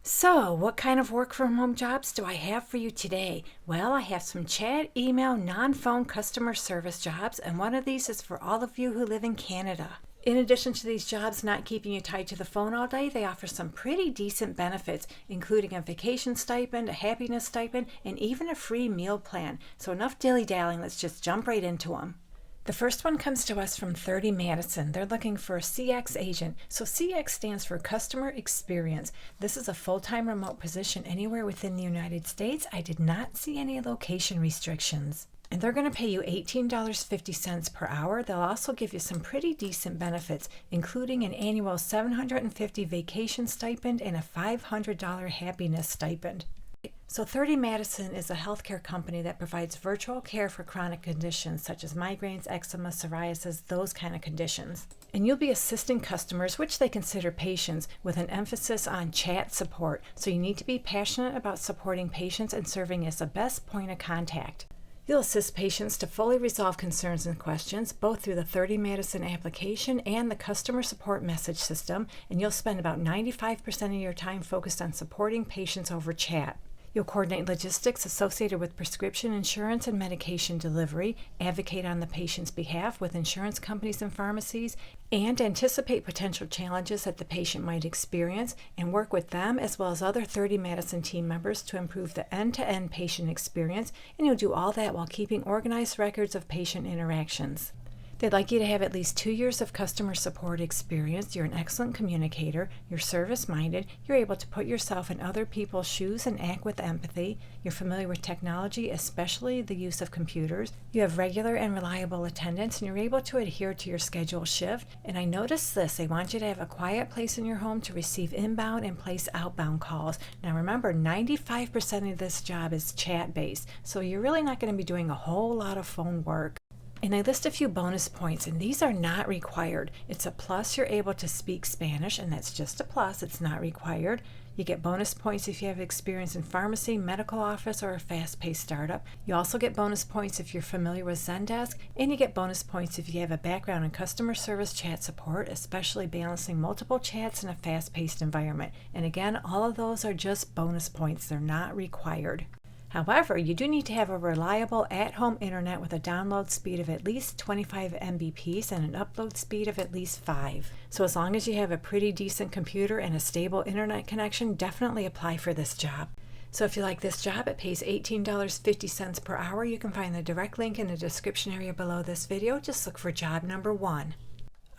So, what kind of work from home jobs do I have for you today? Well, I have some chat, email, non phone customer service jobs, and one of these is for all of you who live in Canada. In addition to these jobs not keeping you tied to the phone all day, they offer some pretty decent benefits, including a vacation stipend, a happiness stipend, and even a free meal plan. So, enough dilly dallying, let's just jump right into them. The first one comes to us from 30 Madison. They're looking for a CX agent. So CX stands for Customer Experience. This is a full-time remote position anywhere within the United States. I did not see any location restrictions. And they're going to pay you $18.50 per hour. They'll also give you some pretty decent benefits, including an annual $750 vacation stipend and a $500 happiness stipend. So 30 Madison is a healthcare company that provides virtual care for chronic conditions such as migraines, eczema, psoriasis, those kind of conditions. And you'll be assisting customers, which they consider patients, with an emphasis on chat support. So you need to be passionate about supporting patients and serving as the best point of contact. You'll assist patients to fully resolve concerns and questions, both through the 30 Madison application and the customer support message system, and you'll spend about 95% of your time focused on supporting patients over chat. You'll coordinate logistics associated with prescription insurance and medication delivery, advocate on the patient's behalf with insurance companies and pharmacies, and anticipate potential challenges that the patient might experience and work with them as well as other 30 Madison team members to improve the end-to-end patient experience, and you'll do all that while keeping organized records of patient interactions. They'd like you to have at least 2 years of customer support experience. You're an excellent communicator. You're service-minded. You're able to put yourself in other people's shoes and act with empathy. You're familiar with technology, especially the use of computers. You have regular and reliable attendance, and you're able to adhere to your scheduled shift. And I noticed this. They want you to have a quiet place in your home to receive inbound and place outbound calls. Now remember, 95% of this job is chat-based, so you're really not going to be doing a whole lot of phone work. And I list a few bonus points, and these are not required. It's a plus you're able to speak Spanish, and that's just a plus. It's not required. You get bonus points if you have experience in pharmacy, medical office, or a fast-paced startup. You also get bonus points if you're familiar with Zendesk, and you get bonus points if you have a background in customer service chat support, especially balancing multiple chats in a fast-paced environment. And again, all of those are just bonus points. They're not required. However, you do need to have a reliable at-home internet with a download speed of at least 25 Mbps and an upload speed of at least 5. So as long as you have a pretty decent computer and a stable internet connection, definitely apply for this job. So if you like this job, it pays $18.50 per hour. You can find the direct link in the description area below this video. Just look for job number 1.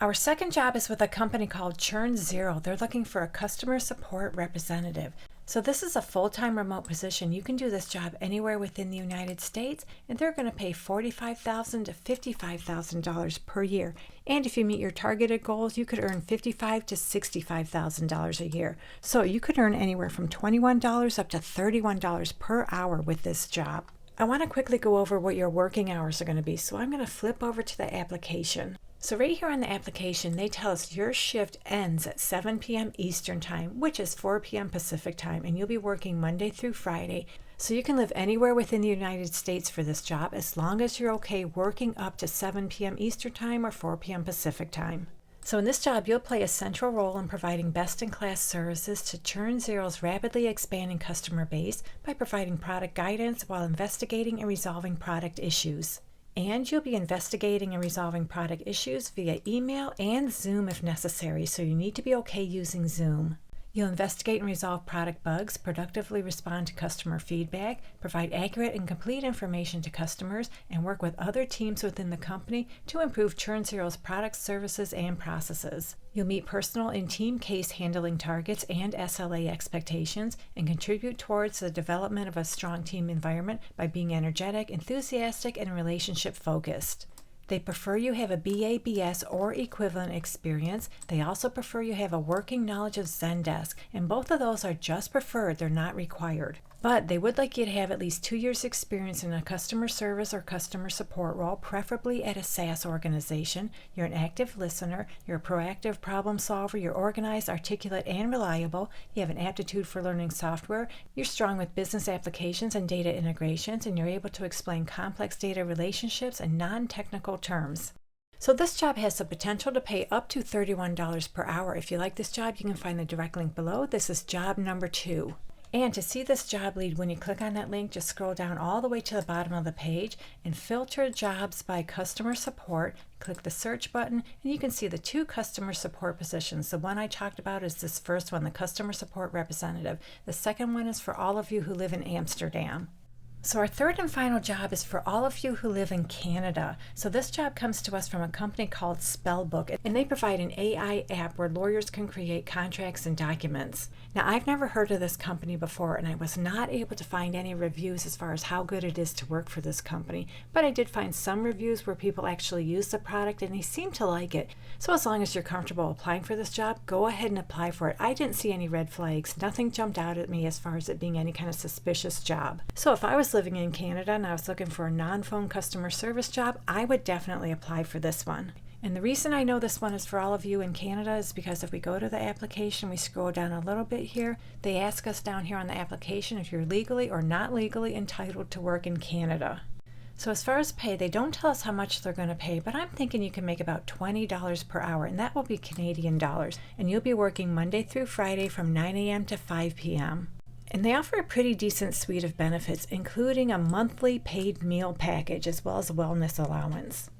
Our second job is with a company called Churn Zero. They're looking for a customer support representative. So this is a full-time remote position. You can do this job anywhere within the United States, and they're going to pay $45,000 to $55,000 per year. And if you meet your targeted goals, you could earn $55,000 to $65,000 a year. So you could earn anywhere from $21 up to $31 per hour with this job. I want to quickly go over what your working hours are going to be, so I'm going to flip over to the application. So right here on the application, they tell us your shift ends at 7 p.m. Eastern Time, which is 4 p.m. Pacific Time, and you'll be working Monday through Friday. So you can live anywhere within the United States for this job as long as you're okay working up to 7 p.m. Eastern Time or 4 p.m. Pacific Time. So in this job, you'll play a central role in providing best-in-class services to Churn Zero's rapidly expanding customer base by providing product guidance while investigating and resolving product issues. And you'll be investigating and resolving product issues via email and Zoom if necessary, so you need to be okay using Zoom. You'll investigate and resolve product bugs, productively respond to customer feedback, provide accurate and complete information to customers, and work with other teams within the company to improve Churn Zero's products, services, and processes. You'll meet personal and team case handling targets and SLA expectations, and contribute towards the development of a strong team environment by being energetic, enthusiastic, and relationship focused. They prefer you have a BA/BS or equivalent experience. They also prefer you have a working knowledge of Zendesk, and both of those are just preferred, they're not required. But they would like you to have at least 2 years experience in a customer service or customer support role, preferably at a SaaS organization. You're an active listener, you're a proactive problem solver, you're organized, articulate, and reliable. You have an aptitude for learning software. You're strong with business applications and data integrations, and you're able to explain complex data relationships and non-technical terms. So this job has the potential to pay up to $31 per hour. If you like this job, you can find the direct link below. This is job number 2. And to see this job lead, when you click on that link, just scroll down all the way to the bottom of the page and filter jobs by customer support. Click the search button and you can see the 2 customer support positions. The one I talked about is this first one, the customer support representative. The second one is for all of you who live in Amsterdam. So our third and final job is for all of you who live in Canada. So this job comes to us from a company called Spellbook, and they provide an AI app where lawyers can create contracts and documents. Now, I've never heard of this company before, and I was not able to find any reviews as far as how good it is to work for this company, but I did find some reviews where people actually use the product and they seem to like it. So as long as you're comfortable applying for this job, go ahead and apply for it. I didn't see any red flags. Nothing jumped out at me as far as it being any kind of suspicious job. So if I was living in Canada and I was looking for a non-phone customer service job, I would definitely apply for this one. And the reason I know this one is for all of you in Canada is because if we go to the application, we scroll down a little bit here, they ask us down here on the application if you're legally or not legally entitled to work in Canada. So as far as pay, they don't tell us how much they're going to pay, but I'm thinking you can make about $20 per hour, and that will be Canadian dollars. And you'll be working Monday through Friday from 9 a.m. to 5 p.m. And they offer a pretty decent suite of benefits, including a monthly paid meal package as well as a wellness allowance.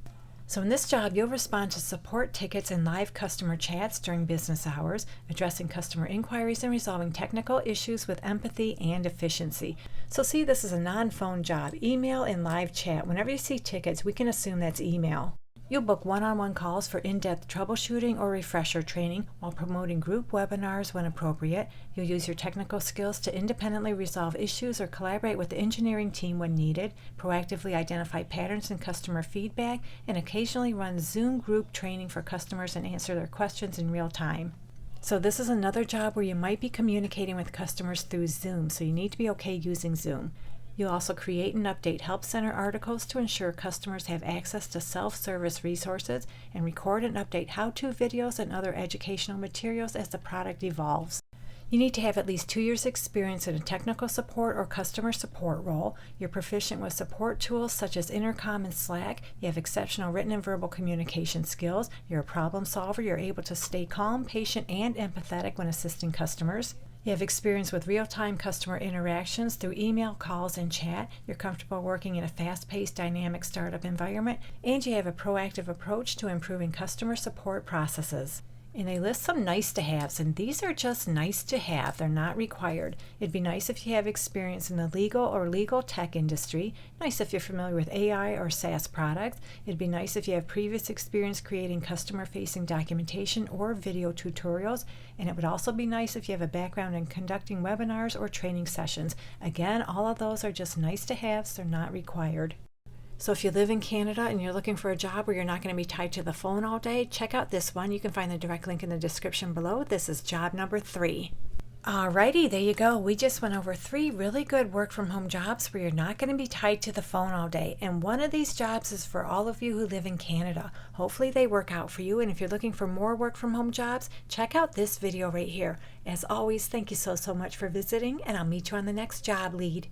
So in this job, you'll respond to support tickets and live customer chats during business hours, addressing customer inquiries and resolving technical issues with empathy and efficiency. So see, this is a non-phone job, email and live chat. Whenever you see tickets, we can assume that's email. You'll book one-on-one calls for in-depth troubleshooting or refresher training while promoting group webinars when appropriate. You'll use your technical skills to independently resolve issues or collaborate with the engineering team when needed, proactively identify patterns in customer feedback, and occasionally run Zoom group training for customers and answer their questions in real time. So this is another job where you might be communicating with customers through Zoom, so you need to be okay using Zoom. You'll also create and update Help Center articles to ensure customers have access to self-service resources and record and update how-to videos and other educational materials as the product evolves. You need to have at least 2 years experience in a technical support or customer support role. You're proficient with support tools such as Intercom and Slack. You have exceptional written and verbal communication skills. You're a problem solver. You're able to stay calm, patient, and empathetic when assisting customers. You have experience with real-time customer interactions through email, calls, and chat. You're comfortable working in a fast-paced, dynamic startup environment, and you have a proactive approach to improving customer support processes. And they list some nice to haves, and these are just nice to have. They're not required. It'd be nice if you have experience in the legal or legal tech industry. Nice if you're familiar with AI or SaaS products. It'd be nice if you have previous experience creating customer-facing documentation or video tutorials. And it would also be nice if you have a background in conducting webinars or training sessions. Again, all of those are just nice to haves. They're not required. So if you live in Canada and you're looking for a job where you're not going to be tied to the phone all day, check out this one. You can find the direct link in the description below. This is job number 3. Alrighty, there you go. We just went over 3 really good work from home jobs where you're not going to be tied to the phone all day. And one of these jobs is for all of you who live in Canada. Hopefully they work out for you. And if you're looking for more work from home jobs, check out this video right here. As always, thank you so much for visiting, and I'll meet you on the next job lead.